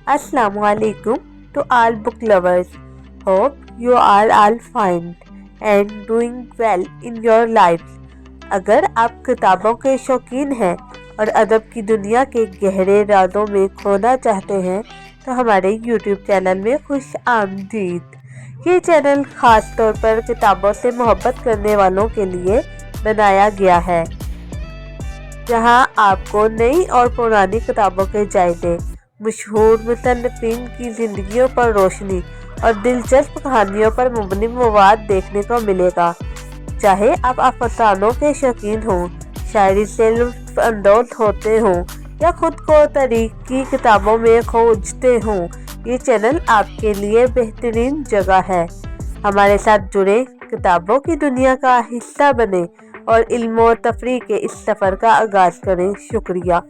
Assalamualaikum to all book lovers. Hope you are all fine and doing well in your lives. अगर आप किताबों के शौकीन हैं और अदब की दुनिया के गहरे राजों में खोना चाहते हैं तो हमारे YouTube चैनल में खुश आमदीद। ये चैनल ख़ास तौर पर किताबों से मोहब्बत करने वालों के लिए बनाया गया है, जहां आपको नई और पुरानी किताबों के जायजे, मशहूर मुसन्निफ़ीन की ज़िंदगियों पर रोशनी और दिलचस्प कहानियों पर मुबनी मवाद देखने को मिलेगा। चाहे आप अफसानों के शौकीन हों, शायरी से लुत्फ़ अंदोज़ होते हों या खुद को तारीख़ की किताबों में खोजते हों, ये चैनल आपके लिए बेहतरीन जगह है। हमारे साथ जुड़े, किताबों की दुनिया का हिस्सा बने और इल्म और तफरीह के इस सफ़र का आगाज़ करें। शुक्रिया।